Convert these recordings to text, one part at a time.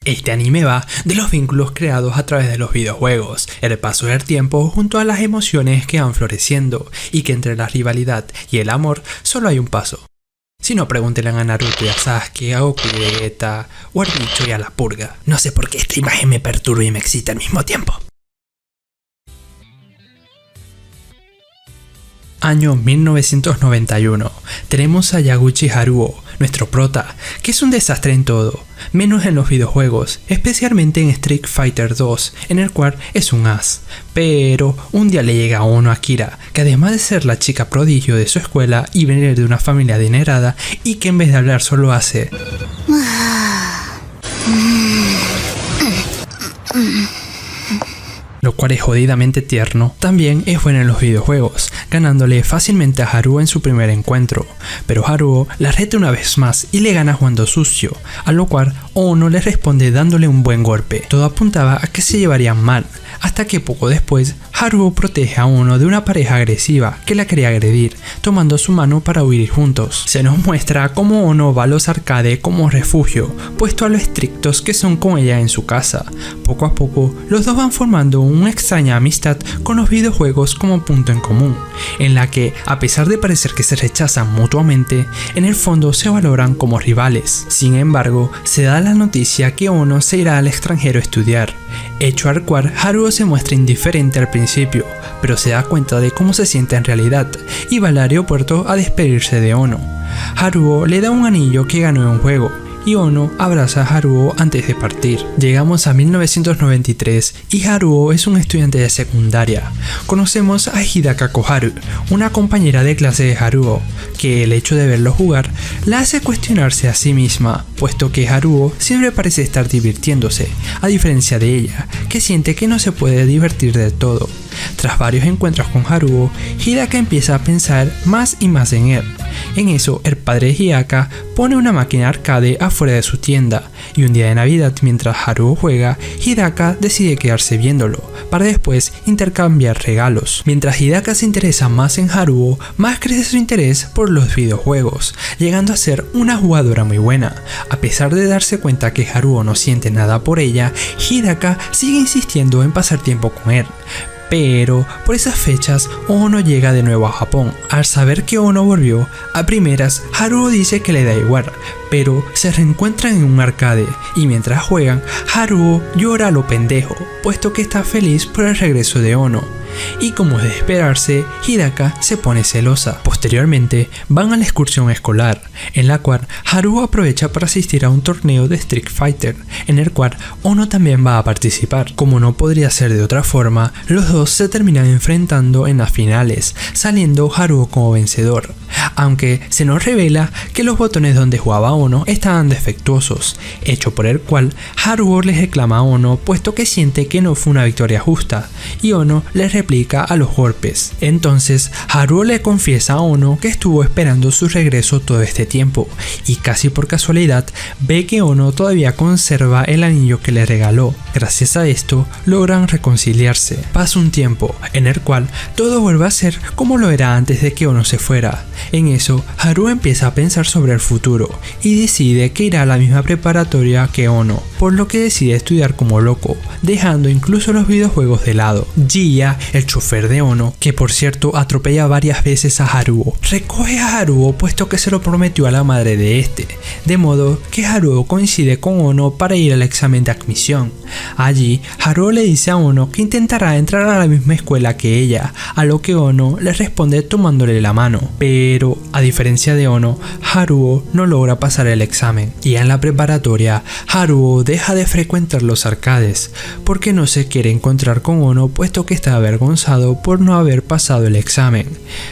Este anime va de los vínculos creados a través de los videojuegos, el paso del tiempo junto a las emociones que van floreciendo y que entre la rivalidad y el amor solo hay un paso. Si no, pregúntenle a Naruto y a Sasuke, a Goku y a Vegeta, o al bicho y a la purga. No sé por qué esta imagen me perturba y me excita al mismo tiempo. Año 1991. Tenemos a Yaguchi Haruo, nuestro prota, que es un desastre en todo, menos en los videojuegos, especialmente en Street Fighter 2, en el cual es un as. Pero un día le llega a Ono Akira, que además de ser la chica prodigio de su escuela y venir de una familia adinerada, y que en vez de hablar solo hace lo cual es jodidamente tierno. También es bueno en los videojuegos, ganándole fácilmente a Haruo en su primer encuentro, pero Haruo la reta una vez más y le gana jugando sucio, a lo cual Ono le responde dándole un buen golpe. Todo apuntaba a que se llevarían mal, hasta que poco después Haruo protege a Ono de una pareja agresiva que la quería agredir, tomando su mano para huir juntos. Se nos muestra cómo Ono va a los arcades como refugio, puesto a lo estrictos que son con ella en su casa. Poco a poco, los dos van formando una extraña amistad con los videojuegos como punto en común, en la que, a pesar de parecer que se rechazan mutuamente, en el fondo se valoran como rivales. Sin embargo, se da la noticia que Ono se irá al extranjero a estudiar, hecho al cual Haruo se muestra indiferente al principio, pero se da cuenta de cómo se siente en realidad y va al aeropuerto a despedirse de Ono. Haruo le da un anillo que ganó en un juego, y Ono abraza a Haruo antes de partir. Llegamos a 1993 y Haruo es un estudiante de secundaria. Conocemos a Hidaka Koharu, una compañera de clase de Haruo, que el hecho de verlo jugar la hace cuestionarse a sí misma, puesto que Haruo siempre parece estar divirtiéndose, a diferencia de ella, que siente que no se puede divertir del todo. Tras varios encuentros con Haruo, Hidaka empieza a pensar más y más en él. En eso, el padre de Hidaka pone una máquina arcade afuera de su tienda, y un día de Navidad, mientras Haruo juega, Hidaka decide quedarse viéndolo, para después intercambiar regalos. Mientras Hidaka se interesa más en Haruo, más crece su interés por los videojuegos, llegando a ser una jugadora muy buena. A pesar de darse cuenta que Haruo no siente nada por ella, Hidaka sigue insistiendo en pasar tiempo con él. Pero por esas fechas Ono llega de nuevo a Japón. Al saber que Ono volvió, a primeras Haruo dice que le da igual, pero se reencuentran en un arcade y mientras juegan, Haruo llora a lo pendejo, puesto que está feliz por el regreso de Ono. Y como es de esperarse, Hidaka se pone celosa. Posteriormente van a la excursión escolar, en la cual Haruo aprovecha para asistir a un torneo de Street Fighter, en el cual Ono también va a participar. Como no podría ser de otra forma, los dos se terminan enfrentando en las finales, saliendo Haruo como vencedor, aunque se nos revela que los botones donde jugaba Ono estaban defectuosos, hecho por el cual Haruo le reclama a Ono puesto que siente que no fue una victoria justa, y Ono le replica a los golpes. Entonces Haruo le confiesa a Ono que estuvo esperando su regreso todo este tiempo, y casi por casualidad ve que Ono todavía conserva el anillo que le regaló. Gracias a esto logran reconciliarse. Pasa un tiempo en el cual todo vuelve a ser como lo era antes de que Ono se fuera. En eso, Haruo empieza a pensar sobre el futuro y decide que irá a la misma preparatoria que Ono, por lo que decide estudiar como loco, dejando incluso los videojuegos de lado. Jiya, el chofer de Ono, que por cierto atropella varias veces a Haruo, recoge a Haruo puesto que se lo prometió a la madre de este, de modo que Haruo coincide con Ono para ir al examen de admisión. Allí, Haruo le dice a Ono que intentará entrar a la misma escuela que ella, a lo que Ono le responde tomándole la mano, pero a diferencia de Ono, Haruo no logra pasar el examen, y en la preparatoria, Haruo deja de frecuentar los arcades, porque no se quiere encontrar con Ono puesto que está avergonzado por no haber pasado el examen,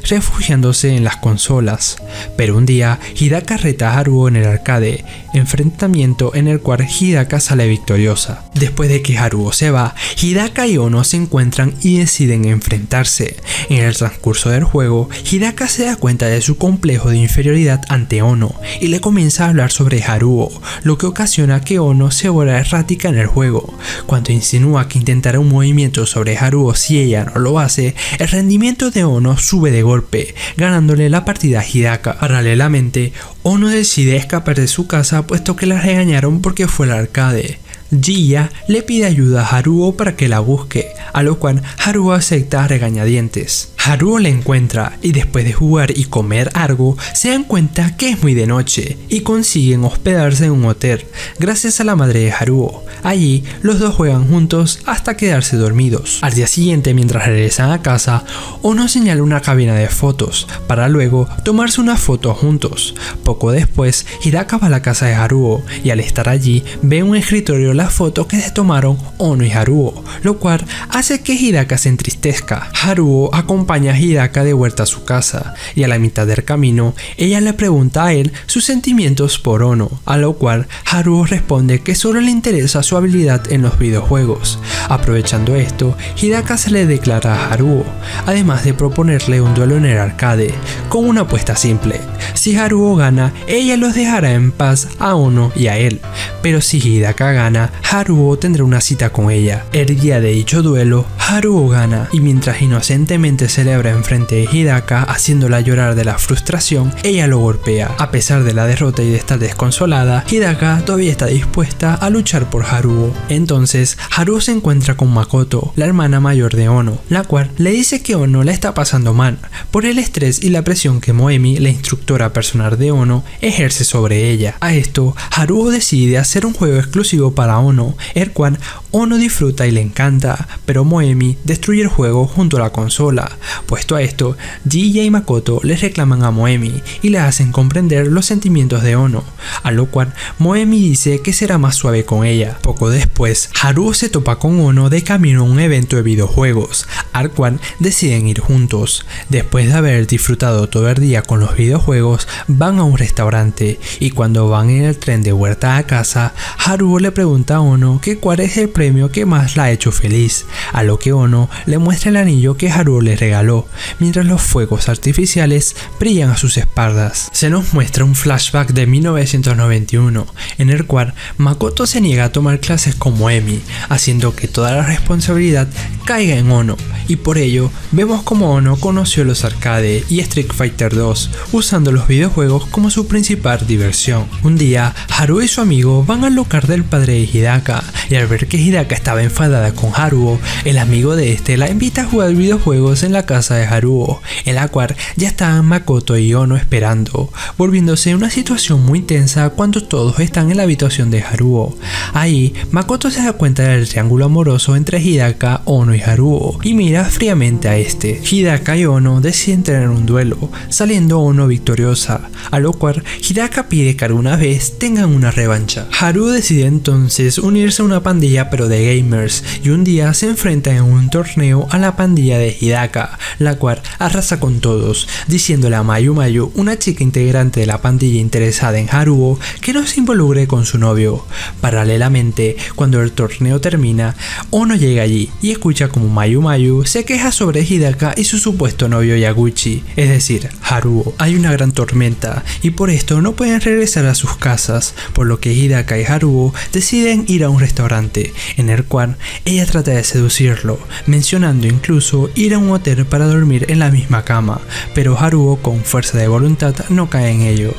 refugiándose en las consolas. Pero un día, Hidaka reta a Haruo en el arcade, enfrentamiento en el cual Hidaka sale victoriosa. Después de que Haruo se va, Hidaka y Ono se encuentran y deciden enfrentarse. En el transcurso del juego, Hidaka se da cuenta de su complejo de inferioridad ante Ono y le comienza a hablar sobre Haruo, lo que ocasiona que Ono se vuelva errática en el juego. Cuando insinúa que intentará un movimiento sobre Haruo si ella no lo hace, el rendimiento de Ono sube de golpe, ganándole la partida a Hidaka. Paralelamente, Ono decide escapar de su casa puesto que la regañaron porque fue al arcade. Jiya le pide ayuda a Haruo para que la busque, a lo cual Haruo acepta a regañadientes. Haruo la encuentra y después de jugar y comer algo, se dan cuenta que es muy de noche y consiguen hospedarse en un hotel, gracias a la madre de Haruo. Allí los dos juegan juntos hasta quedarse dormidos. Al día siguiente, mientras regresan a casa, Ono señala una cabina de fotos para luego tomarse una foto juntos. Poco después, Hidaka va a la casa de Haruo y al estar allí ve en un escritorio las fotos que se tomaron Ono y Haruo, lo cual hace que Hidaka se entristezca. Haruo acompaña a Hidaka de vuelta a su casa y a la mitad del camino ella le pregunta a él sus sentimientos por Ono, a lo cual Haruo responde que solo le interesa su habilidad en los videojuegos. Aprovechando esto, Hidaka se le declara a Haruo, además de proponerle un duelo en el arcade, con una apuesta simple. Si Haruo gana, ella los dejará en paz a Ono y a él, pero si Hidaka gana, Haruo tendrá una cita con ella. El día de dicho duelo, Haruo gana y mientras inocentemente celebra enfrente de Hidaka haciéndola llorar de la frustración, ella lo golpea. A pesar de la derrota y de estar desconsolada, Hidaka todavía está dispuesta a luchar por Haruo. Entonces, Haruo se encuentra con Makoto, la hermana mayor de Ono, la cual le dice que Ono la está pasando mal por el estrés y la presión que Moemi, la instructora personal de Ono, ejerce sobre ella. A esto, Haruo decide hacer un juego exclusivo para Ono, el cual Ono disfruta y le encanta, pero Moemi destruye el juego junto a la consola. Puesto a esto, Jiya y Makoto les reclaman a Moemi y le hacen comprender los sentimientos de Ono, a lo cual Moemi dice que será más suave con ella. Poco después, Haruo se topa con Ono de camino a un evento de videojuegos, al cual deciden ir juntos. Después de haber disfrutado todo el día con los videojuegos, van a un restaurante y cuando van en el tren de vuelta a casa, Haruo le pregunta a Ono que cuál es el premio que más la ha hecho feliz, a lo que Ono le muestra el anillo que Haruo le regaló, mientras los fuegos artificiales brillan a sus espaldas. Se nos muestra un flashback de 1991, en el cual Makoto se niega a tomar clases con Moemi, haciendo que toda la responsabilidad caiga en Ono, y por ello vemos como Ono conoció los arcade y Street Fighter 2, usando los videojuegos como su principal diversión. Un día, Haruo y su amigo van al local del padre de Hidaka, y al ver que Hidaka estaba enfadada con Haruo, el amigo de este la invita a jugar videojuegos en la casa de Haruo, en la cual ya estaban Makoto y Ono esperando, volviéndose una situación muy tensa cuando todos están en la habitación de Haruo. Ahí, Makoto se da cuenta del triángulo amoroso entre Hidaka, Ono y Haruo, y mira fríamente a este. Hidaka y Ono deciden tener un duelo, saliendo Ono victoriosa, a lo cual Hidaka pide que alguna vez tengan una revancha. Haruo decide entonces unirse a una pandilla pero de gamers, y un día se enfrenta en un torneo a la pandilla de Hidaka, la cual arrasa con todos, diciéndole a Mayu Mayu, una chica integrante de la pandilla interesada en Haruo, que no se involucre con su novio. Paralelamente, cuando el torneo termina, Ono llega allí y escucha como Mayu Mayu se queja sobre Hidaka y su supuesto novio Yaguchi, es decir, Haruo. Hay una gran tormenta y por esto no pueden regresar a sus casas, por lo que Hidaka y Haruo deciden ir a un restaurante, en el cual ella trata de seducirlo, mencionando incluso ir a un hotel para dormir en la misma cama, pero Haruo con fuerza de voluntad no cae en ello.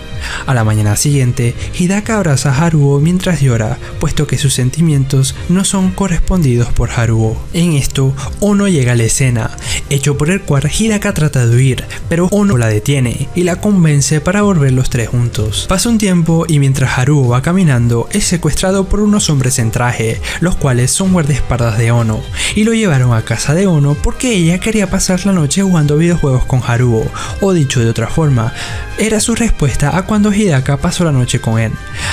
A la mañana siguiente, Hidaka abraza a Haruo mientras llora, puesto que sus sentimientos no son correspondidos por Haruo. En esto, Ono llega a la escena, hecho por el cual Hidaka trata de huir, pero Ono la detiene y la convence para volver los tres juntos. Pasa un tiempo y mientras Haruo va caminando, es secuestrado por unos hombres en traje, los cuales son guardaespaldas de Ono, y lo llevaron a casa de Ono porque ella quería pasar la noche jugando videojuegos con Haruo, o dicho de otra forma, era su respuesta a cuando Hidaka pasó la noche con él.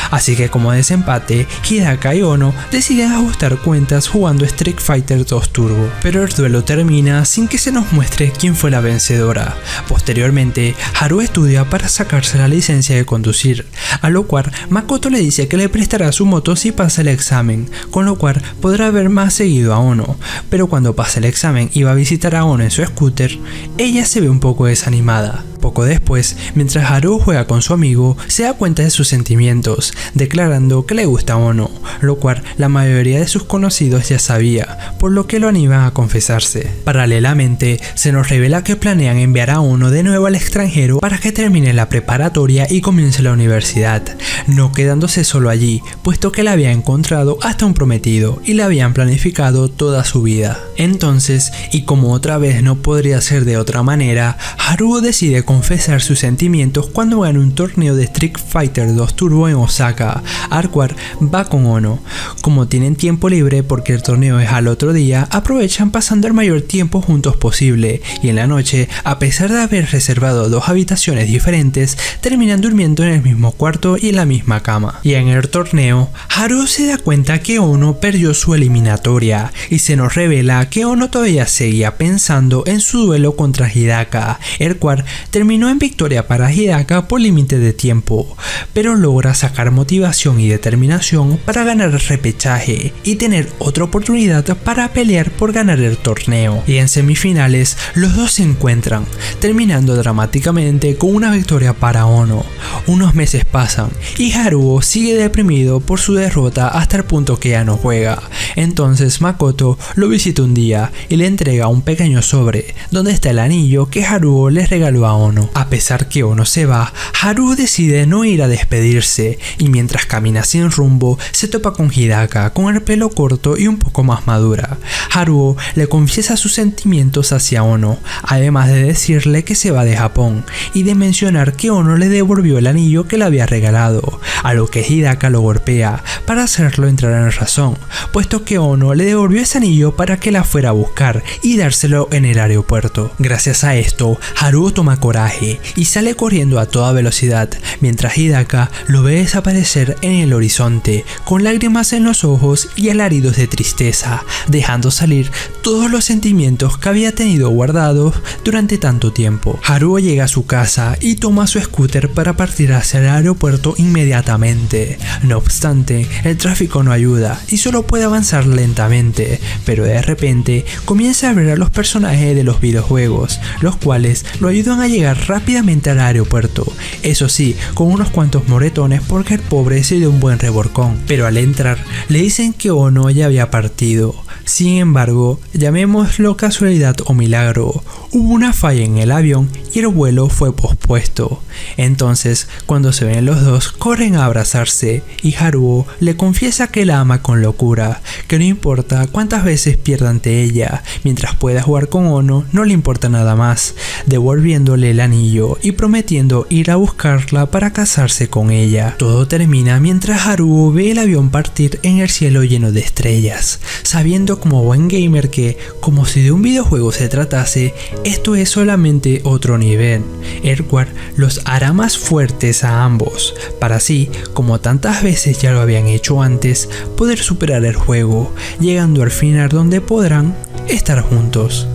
Así que como desempate, Hidaka y Ono deciden ajustar cuentas jugando Street Fighter 2 Turbo, pero el duelo termina sin que se nos muestre quién fue la vencedora. Posteriormente, Haruo estudia para sacarse la licencia de conducir, a lo cual Makoto le dice que le prestará su moto si pasa el examen, con lo cual podrá ver más seguido a Ono, pero cuando pasa el examen y va a visitar a Ono en su scooter, ella se ve un poco desanimada. Poco después, mientras Haruo juega con su amigo, se da cuenta de sus sentimientos, declarando que le gusta a Ono, lo cual la mayoría de sus conocidos ya sabía, por lo que lo animan a confesarse. Paralelamente, se nos revela que planean enviar a Ono de nuevo al extranjero para que termine la preparatoria y comience la universidad, no quedándose solo allí, puesto que le había encontrado hasta un prometido y le habían planificado toda su vida. Entonces, y como otra vez no podría ser de otra manera, Haruo decide confesar sus sentimientos cuando gana un torneo de Street Fighter 2 Turbo en Osaka, al cual va con Ono. Como tienen tiempo libre porque el torneo es al otro día, aprovechan pasando el mayor tiempo juntos posible, y en la noche, a pesar de haber reservado 2 habitaciones diferentes, terminan durmiendo en el mismo cuarto y en la misma cama. Y en el torneo, Haruo se da cuenta que Ono perdió su eliminatoria, y se nos revela que Ono todavía seguía pensando en su duelo contra Hidaka, el cual terminó en victoria para Hidaka por límite de tiempo, pero logra sacar motivación y determinación para ganar el repechaje y tener otra oportunidad para pelear por ganar el torneo. Y en semifinales, los dos se encuentran, terminando dramáticamente con una victoria para Ono. Unos meses pasan y Haruo sigue deprimido por su derrota hasta el punto que ya no juega. Entonces Makoto lo visita un día y le entrega un pequeño sobre donde está el anillo que Haruo le regaló a Ono. A pesar que Ono se va, Haruo decide no ir a despedirse, y mientras camina sin rumbo se topa con Hidaka con el pelo corto y un poco más madura. Haruo le confiesa sus sentimientos hacia Ono, además de decirle que se va de Japón y de mencionar que Ono le devolvió el anillo que le había regalado, a lo que Hidaka lo golpea para hacerlo entrar en razón, puesto que Ono le devolvió ese anillo para que la fuera a buscar y dárselo en el aeropuerto. Gracias a esto, Haruo toma coraje y sale corriendo a toda velocidad, mientras Hidaka lo ve desaparecer en el horizonte, con lágrimas en los ojos y alaridos de tristeza, dejando salir todos los sentimientos que había tenido guardados durante tanto tiempo. Haruo llega a su casa y toma su scooter para partir hacia el aeropuerto inmediatamente. No obstante, el tráfico no ayuda y solo puede avanzar lentamente, pero de repente comienza a ver a los personajes de los videojuegos, los cuales lo ayudan a llegar rápidamente al aeropuerto, eso sí, con unos cuantos moretones porque el pobre se dio un buen revolcón, pero al entrar le dicen que Ono ya había partido. Sin embargo, llamémoslo casualidad o milagro, hubo una falla en el avión y el vuelo fue pospuesto. Entonces, cuando se ven los dos, corren a abrazarse y Haruo le confiesa que la ama con locura, que no importa cuántas veces pierda ante ella, mientras pueda jugar con Ono no le importa nada más, devolviéndole el anillo y prometiendo ir a buscarla para casarse con ella. Todo termina mientras Haruo ve el avión partir en el cielo lleno de estrellas, sabiendo como buen gamer que, como si de un videojuego se tratase, esto es solamente otro nivel, el cual los hará más fuertes a ambos, para así, como tantas veces ya lo habían hecho antes, poder superar el juego, llegando al final donde podrán estar juntos.